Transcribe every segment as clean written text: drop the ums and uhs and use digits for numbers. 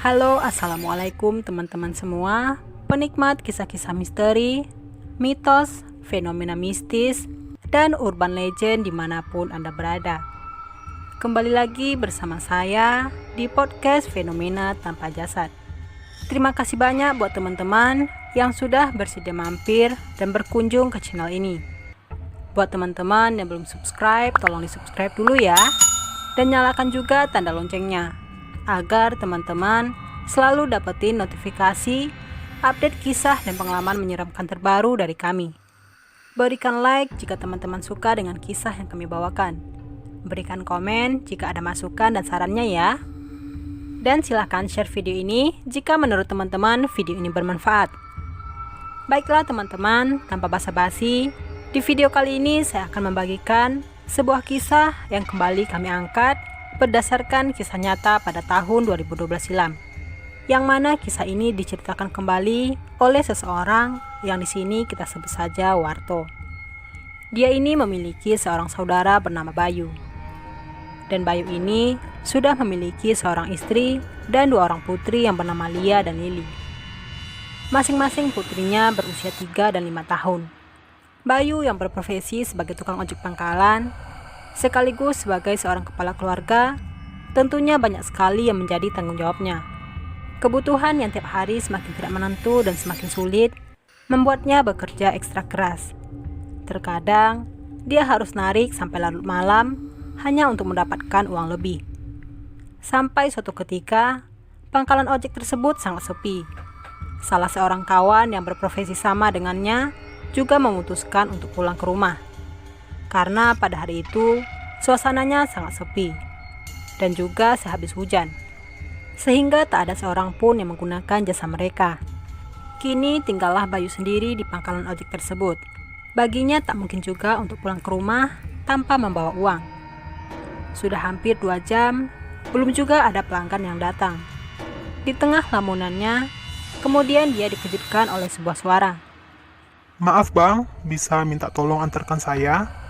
Halo, assalamualaikum teman-teman semua, penikmat kisah-kisah misteri, mitos, fenomena mistis, dan urban legend dimanapun Anda berada. Kembali lagi bersama saya di podcast Fenomena Tanpa Jasad. Terima kasih banyak buat teman-teman yang sudah bersedia mampir dan berkunjung ke channel ini. Buat teman-teman yang belum subscribe, tolong di-subscribe dulu ya. Dan nyalakan juga tanda loncengnya, agar teman-teman selalu dapetin notifikasi, update kisah dan pengalaman menyeramkan terbaru dari kami. Berikan like jika teman-teman suka dengan kisah yang kami bawakan. Berikan komen jika ada masukan dan sarannya ya. Dan silahkan share video ini jika menurut teman-teman video ini bermanfaat. Baiklah teman-teman, tanpa basa-basi, di video kali ini saya akan membagikan sebuah kisah yang kembali kami angkat berdasarkan kisah nyata pada tahun 2012 silam. Yang mana kisah ini diceritakan kembali oleh seseorang yang di sini kita sebut saja Warto. Dia ini memiliki seorang saudara bernama Bayu. Dan Bayu ini sudah memiliki seorang istri dan 2 orang putri yang bernama Lia dan Lili. Masing-masing putrinya berusia 3 dan 5 tahun. Bayu yang berprofesi sebagai tukang ojek pangkalan, sekaligus sebagai seorang kepala keluarga, tentunya banyak sekali yang menjadi tanggung jawabnya. Kebutuhan yang tiap hari semakin tidak menentu dan semakin sulit, membuatnya bekerja ekstra keras. Terkadang, dia harus narik sampai larut malam hanya untuk mendapatkan uang lebih. Sampai suatu ketika, pangkalan ojek tersebut sangat sepi. Salah seorang kawan yang berprofesi sama dengannya juga memutuskan untuk pulang ke rumah. Karena pada hari itu, suasananya sangat sepi. Dan juga sehabis hujan. Sehingga tak ada seorang pun yang menggunakan jasa mereka. Kini tinggallah Bayu sendiri di pangkalan ojek tersebut. Baginya tak mungkin juga untuk pulang ke rumah tanpa membawa uang. Sudah hampir 2 jam, belum juga ada pelanggan yang datang. Di tengah lamunannya, kemudian dia dikejutkan oleh sebuah suara. Maaf bang, bisa minta tolong antarkan saya?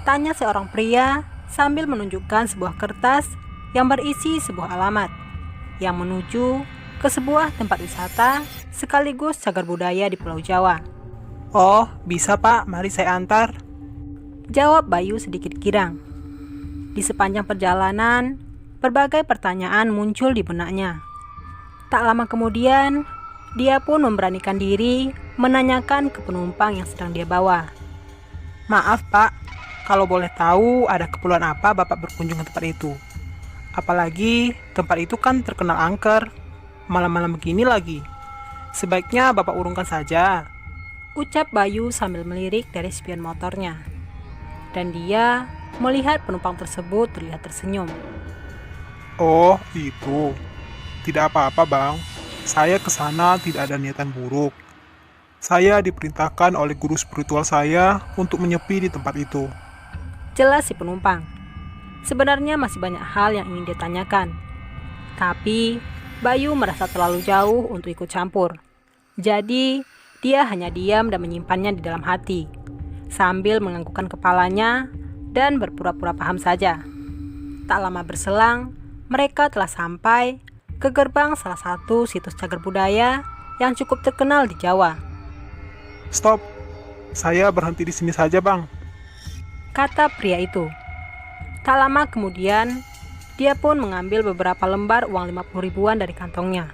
Tanya seorang pria sambil menunjukkan sebuah kertas yang berisi sebuah alamat yang menuju ke sebuah tempat wisata sekaligus cagar budaya di Pulau Jawa. Oh, bisa pak, mari saya antar. Jawab Bayu sedikit girang. Di sepanjang perjalanan, berbagai pertanyaan muncul di benaknya. Tak lama kemudian, dia pun memberanikan diri menanyakan ke penumpang yang sedang dia bawa. Maaf pak, kalau boleh tahu ada keperluan apa bapak berkunjung ke tempat itu? Apalagi tempat itu kan terkenal angker, malam-malam begini lagi. Sebaiknya bapak urungkan saja. Ucap Bayu sambil melirik dari spion motornya. Dan dia melihat penumpang tersebut terlihat tersenyum. Oh, itu. Tidak apa-apa bang, saya ke sana tidak ada niatan buruk. Saya diperintahkan oleh guru spiritual saya untuk menyepi di tempat itu. Jelas si penumpang. Sebenarnya masih banyak hal yang ingin dia tanyakan. Tapi Bayu merasa terlalu jauh untuk ikut campur. Jadi dia hanya diam dan menyimpannya di dalam hati, sambil menganggukkan kepalanya dan berpura-pura paham saja. Tak lama berselang, mereka telah sampai ke gerbang salah satu situs cagar budaya yang cukup terkenal di Jawa. Stop, saya berhenti di sini saja bang. Kata pria itu. Tak lama kemudian, dia pun mengambil beberapa lembar uang 50 ribuan dari kantongnya.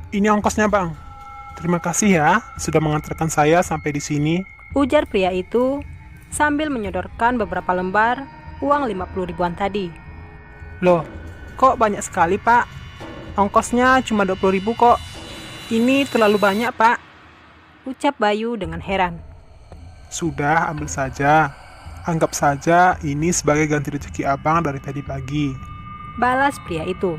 Ini ongkosnya bang. Terima kasih ya, sudah mengantarkan saya sampai di sini. Ujar pria itu sambil menyodorkan beberapa lembar uang 50 ribuan tadi. Loh, kok banyak sekali pak? Ongkosnya cuma 20 ribu kok. Ini terlalu banyak pak. Ucap Bayu dengan heran. Sudah, ambil saja. Anggap saja ini sebagai ganti rezeki abang dari tadi pagi. Balas pria itu.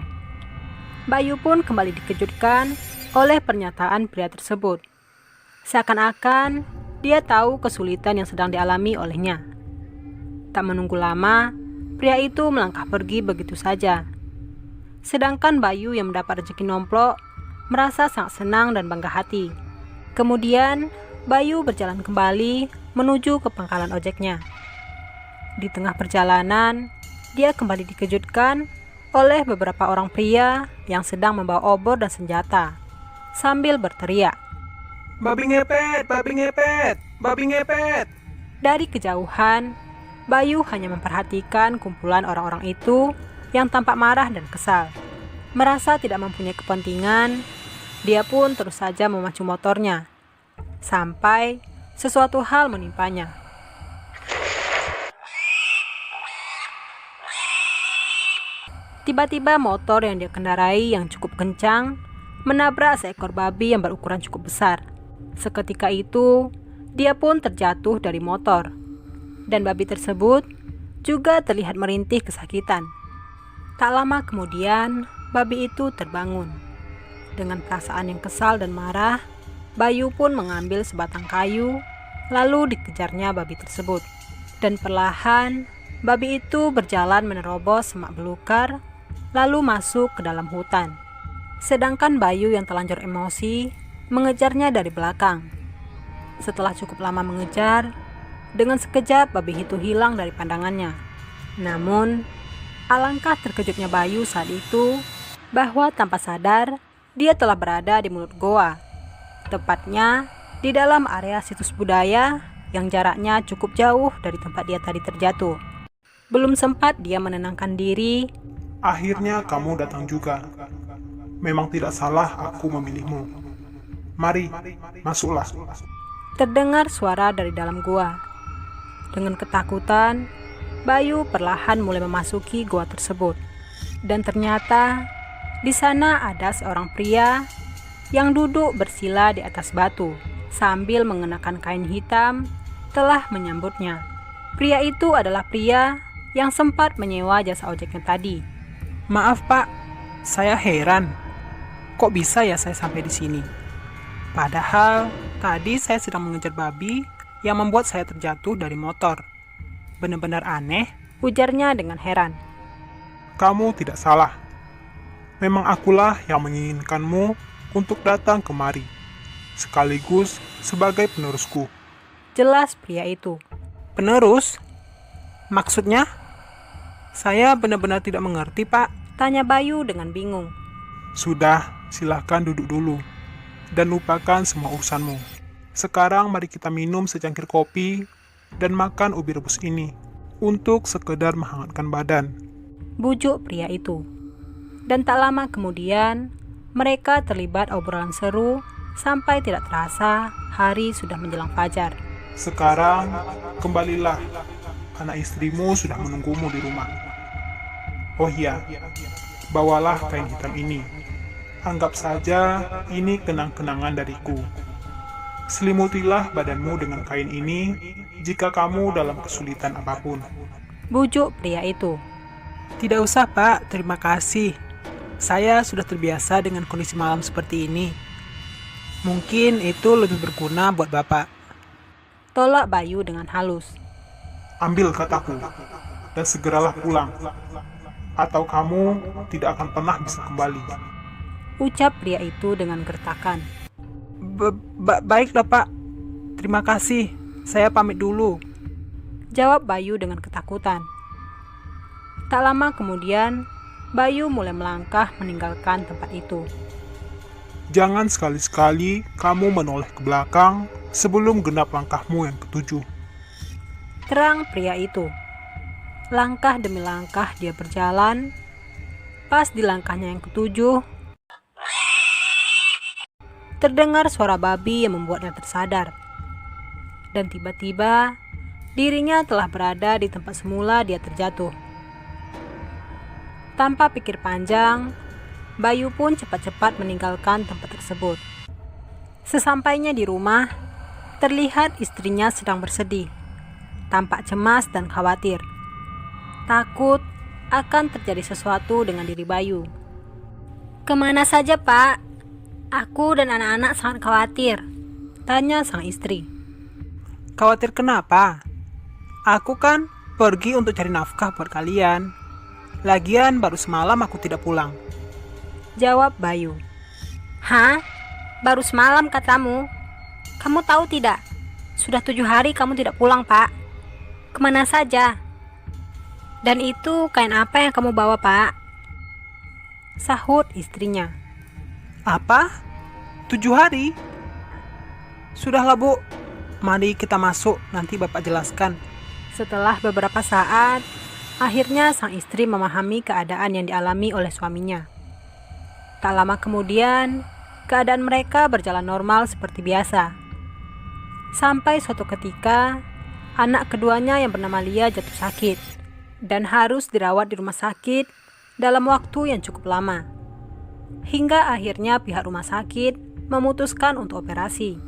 Bayu pun kembali dikejutkan oleh pernyataan pria tersebut. Seakan-akan dia tahu kesulitan yang sedang dialami olehnya. Tak menunggu lama, pria itu melangkah pergi begitu saja. Sedangkan Bayu yang mendapat rezeki nomplok merasa sangat senang dan bangga hati. Kemudian Bayu berjalan kembali menuju ke pangkalan ojeknya. Di tengah perjalanan, dia kembali dikejutkan oleh beberapa orang pria yang sedang membawa obor dan senjata sambil berteriak. Babi ngepet, babi ngepet, babi ngepet. Dari kejauhan, Bayu hanya memperhatikan kumpulan orang-orang itu yang tampak marah dan kesal. Merasa tidak mempunyai kepentingan, dia pun terus saja memacu motornya, sampai sesuatu hal menimpanya. Tiba-tiba motor yang dia kendarai yang cukup kencang menabrak seekor babi yang berukuran cukup besar. Seketika itu, dia pun terjatuh dari motor, dan babi tersebut juga terlihat merintih kesakitan. Tak lama kemudian, babi itu terbangun. Dengan perasaan yang kesal dan marah, Bayu pun mengambil sebatang kayu, lalu dikejarnya babi tersebut. Dan perlahan, babi itu berjalan menerobos semak belukar, lalu masuk ke dalam hutan. Sedangkan Bayu yang telanjur emosi, mengejarnya dari belakang. Setelah cukup lama mengejar, dengan sekejap babi itu hilang dari pandangannya. Namun, alangkah terkejutnya Bayu saat itu, bahwa tanpa sadar, dia telah berada di mulut goa. Tepatnya, di dalam area situs budaya yang jaraknya cukup jauh dari tempat dia tadi terjatuh. Belum sempat dia menenangkan diri, Akhirnya kamu datang juga. Memang tidak salah aku memilihmu. Mari, masuklah. terdengar suara dari dalam gua. Dengan ketakutan, Bayu perlahan mulai memasuki gua tersebut. Dan ternyata, di sana ada seorang pria yang duduk bersila di atas batu sambil mengenakan kain hitam telah menyambutnya. Pria itu adalah pria yang sempat menyewa jasa ojeknya tadi. Maaf Pak, saya heran. Kok bisa ya saya sampai di sini? Padahal tadi saya sedang mengejar babi yang membuat saya terjatuh dari motor. Benar-benar aneh, Ujarnya dengan heran. Kamu tidak salah. Memang akulah yang menginginkanmu untuk datang kemari, sekaligus sebagai penerusku. Jelas pria itu. penerus? Maksudnya? Saya benar-benar tidak mengerti Pak. Tanya Bayu dengan bingung. Sudah, silahkan duduk dulu. Dan lupakan semua urusanmu. Sekarang mari kita minum secangkir kopi dan makan ubi rebus ini untuk sekedar menghangatkan badan. Bujuk pria itu. Dan tak lama kemudian, mereka terlibat obrolan seru sampai tidak terasa hari sudah menjelang fajar. Sekarang, kembalilah. Anak istrimu sudah menunggumu di rumah. Oh iya, bawalah kain hitam ini. Anggap saja ini kenang-kenangan dariku. Selimutilah badanmu dengan kain ini jika kamu dalam kesulitan apapun. Bujuk pria itu. Tidak usah Pak, terima kasih. Saya sudah terbiasa dengan kondisi malam seperti ini. Mungkin itu lebih berguna buat Bapak. Tolak Bayu dengan halus. Ambil kataku, dan segeralah pulang. Atau kamu tidak akan pernah bisa kembali. Ucap pria itu dengan gertakan. Baiklah Pak, terima kasih. Saya pamit dulu. Jawab Bayu dengan ketakutan. Tak lama kemudian, Bayu mulai melangkah meninggalkan tempat itu. Jangan sekali-sekali kamu menoleh ke belakang sebelum genap langkahmu yang ketujuh. Terang pria itu. Langkah demi langkah dia berjalan. Pas di langkahnya yang ketujuh, terdengar suara babi yang membuatnya tersadar. Dan tiba-tiba, dirinya telah berada di tempat semula dia terjatuh. Tanpa pikir panjang, Bayu pun cepat-cepat meninggalkan tempat tersebut. Sesampainya di rumah, terlihat istrinya sedang bersedih. Tampak cemas dan khawatir. Takut akan terjadi sesuatu dengan diri Bayu. "Kemana saja, Pak? Aku dan anak-anak sangat khawatir," tanya sang istri. Khawatir kenapa? Aku kan pergi untuk cari nafkah buat kalian. Lagian baru semalam aku tidak pulang. Jawab Bayu. "Hah? Baru semalam katamu? Kamu tahu tidak? Sudah 7 hari kamu tidak pulang, Pak. Kemana saja? Dan itu kain apa yang kamu bawa, Pak?" sahut istrinya. Apa? 7 hari? Sudahlah Bu, mari kita masuk, nanti Bapak jelaskan. Setelah beberapa saat, akhirnya sang istri memahami keadaan yang dialami oleh suaminya. Tak lama kemudian, keadaan mereka berjalan normal seperti biasa. Sampai suatu ketika, anak keduanya yang bernama Lia jatuh sakit dan harus dirawat di rumah sakit dalam waktu yang cukup lama. Hingga akhirnya pihak rumah sakit memutuskan untuk operasi.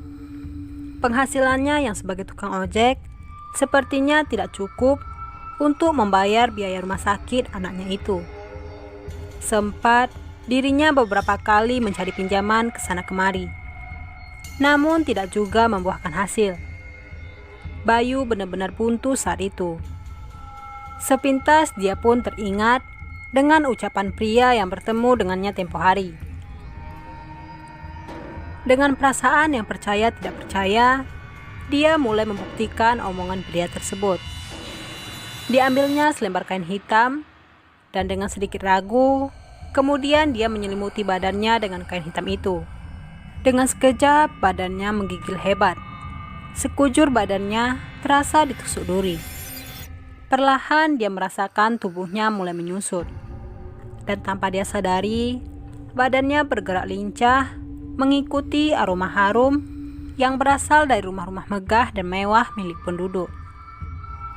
Penghasilannya yang sebagai tukang ojek sepertinya tidak cukup untuk membayar biaya rumah sakit anaknya itu. Sempat dirinya beberapa kali mencari pinjaman ke sana kemari, namun tidak juga membuahkan hasil. Bayu benar-benar buntu saat itu. Sepintas dia pun teringat dengan ucapan pria yang bertemu dengannya tempo hari. Dengan perasaan yang percaya tidak percaya, dia mulai membuktikan omongan pria tersebut. Diambilnya selembar kain hitam, dan dengan sedikit ragu, kemudian dia menyelimuti badannya dengan kain hitam itu. Dengan sekejap, badannya menggigil hebat. Sekujur badannya terasa ditusuk duri. Perlahan dia merasakan tubuhnya mulai menyusut. Dan tanpa dia sadari, badannya bergerak lincah mengikuti aroma harum yang berasal dari rumah-rumah megah dan mewah milik penduduk.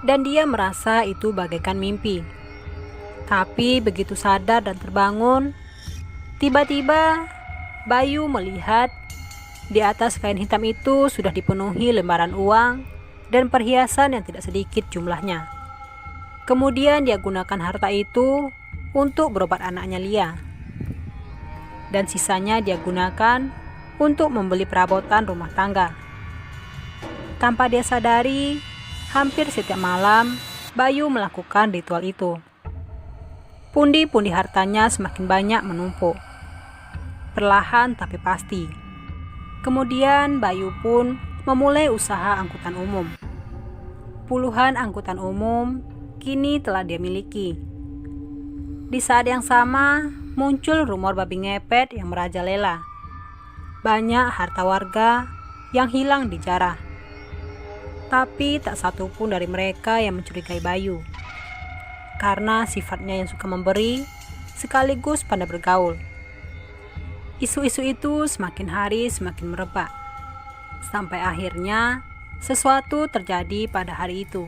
Dan dia merasa itu bagaikan mimpi. Tapi begitu sadar dan terbangun, tiba-tiba Bayu melihat di atas kain hitam itu sudah dipenuhi lembaran uang dan perhiasan yang tidak sedikit jumlahnya. Kemudian dia gunakan harta itu untuk berobat anaknya Lia. Dan sisanya dia gunakan untuk membeli perabotan rumah tangga. Tanpa dia sadari, hampir setiap malam Bayu melakukan ritual itu. Pundi-pundi hartanya semakin banyak menumpuk. Perlahan tapi pasti. Kemudian Bayu pun memulai usaha angkutan umum. Puluhan angkutan umum kini telah dia miliki. Di saat yang sama, muncul rumor babi ngepet yang merajalela. Banyak harta warga yang hilang di jarah. Tapi tak satu pun dari mereka yang mencurigai Bayu. Karena sifatnya yang suka memberi, sekaligus pandai bergaul. Isu-isu itu semakin hari semakin merebak. Sampai akhirnya sesuatu terjadi pada hari itu.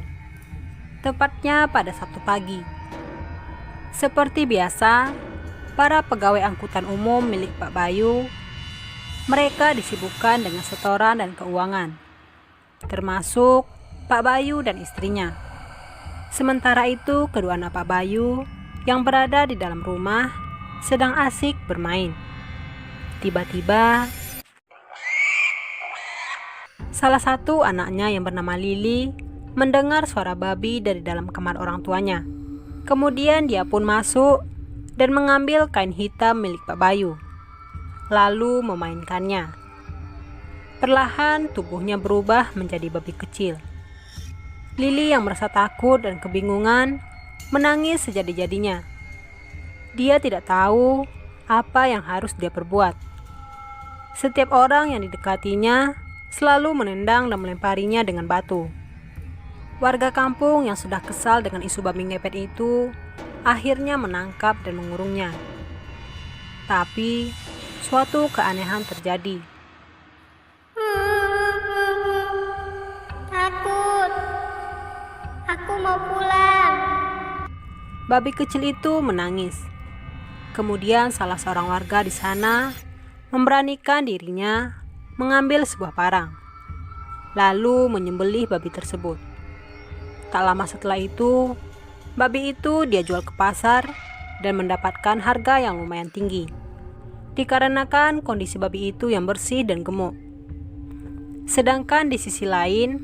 Tepatnya pada Sabtu pagi. Seperti biasa, para pegawai angkutan umum milik Pak Bayu, mereka disibukkan dengan setoran dan keuangan, termasuk Pak Bayu dan istrinya. Sementara itu, kedua anak Pak Bayu yang berada di dalam rumah sedang asik bermain. Tiba-tiba, salah satu anaknya yang bernama Lili mendengar suara babi dari dalam kamar orang tuanya. Kemudian dia pun masuk dan mengambil kain hitam milik Pak Bayu, lalu memainkannya. Perlahan tubuhnya berubah menjadi babi kecil. Lili yang merasa takut dan kebingungan menangis sejadi-jadinya. Dia tidak tahu apa yang harus dia perbuat. Setiap orang yang didekatinya selalu menendang dan melemparinya dengan batu. Warga kampung yang sudah kesal dengan isu babi ngepet itu akhirnya menangkap dan mengurungnya. Tapi suatu keanehan terjadi. Takut. Aku mau pulang. Babi kecil itu menangis. Kemudian salah seorang warga di sana memberanikan dirinya mengambil sebuah parang, lalu menyembelih babi tersebut. Tak lama setelah itu, babi itu dia jual ke pasar dan mendapatkan harga yang lumayan tinggi, dikarenakan kondisi babi itu yang bersih dan gemuk. Sedangkan di sisi lain,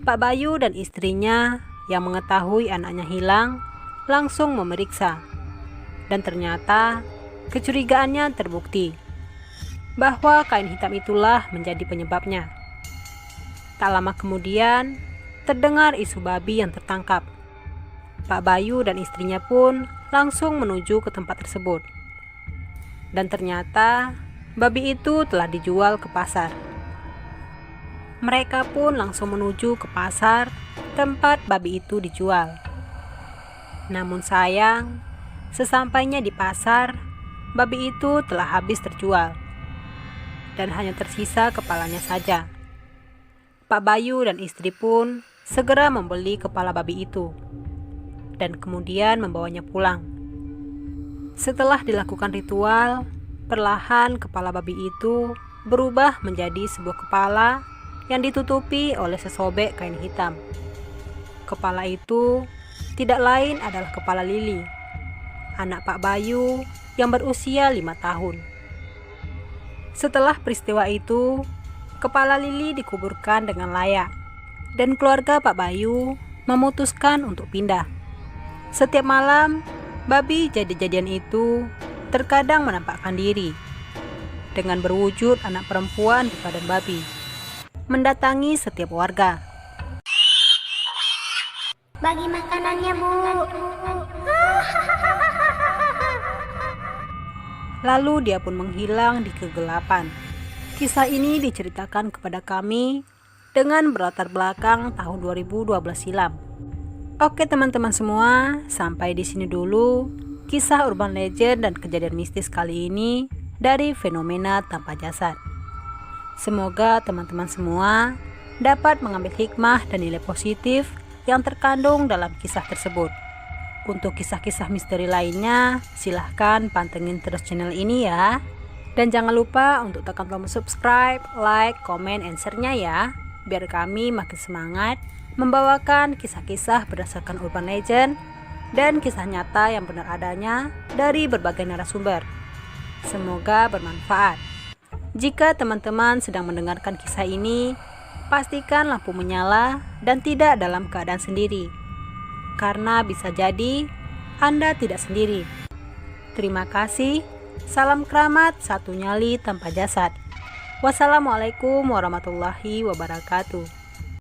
Pak Bayu dan istrinya yang mengetahui anaknya hilang langsung memeriksa, dan ternyata kecurigaannya terbukti bahwa kain hitam itulah menjadi penyebabnya. Tak lama kemudian, terdengar isu babi yang tertangkap. Pak Bayu dan istrinya pun langsung menuju ke tempat tersebut. Dan ternyata babi itu telah dijual ke pasar. Mereka pun langsung menuju ke pasar tempat babi itu dijual. Namun sayang, sesampainya di pasar, babi itu telah habis terjual dan hanya tersisa kepalanya saja. Pak Bayu dan istri pun segera membeli kepala babi itu dan kemudian membawanya pulang. Setelah dilakukan ritual, perlahan kepala babi itu berubah menjadi sebuah kepala yang ditutupi oleh sesobek kain hitam. Kepala itu tidak lain adalah kepala Lili, anak Pak Bayu yang berusia 5 tahun. Setelah peristiwa itu, kepala Lili dikuburkan dengan layak dan keluarga Pak Bayu memutuskan untuk pindah. Setiap malam, babi jadi-jadian itu terkadang menampakkan diri dengan berwujud anak perempuan di badan babi, mendatangi setiap warga. Bagi makanannya, Bu. Lalu dia pun menghilang di kegelapan. Kisah ini diceritakan kepada kami dengan berlatar belakang tahun 2012 silam. Oke teman-teman semua, sampai di sini dulu kisah urban legend dan kejadian mistis kali ini dari fenomena tanpa jasad. Semoga teman-teman semua dapat mengambil hikmah dan nilai positif yang terkandung dalam kisah tersebut. Untuk kisah-kisah misteri lainnya, silahkan pantengin terus channel ini ya. Dan jangan lupa untuk tekan tombol subscribe, like, comment, and share-nya ya, biar kami makin semangat membawakan kisah-kisah berdasarkan urban legend dan kisah nyata yang benar adanya dari berbagai narasumber. Semoga bermanfaat. Jika teman-teman sedang mendengarkan kisah ini, pastikan lampu menyala dan tidak dalam keadaan sendiri, karena bisa jadi Anda tidak sendiri. Terima kasih. Salam keramat, satu nyali tanpa jasad. Wassalamualaikum warahmatullahi wabarakatuh.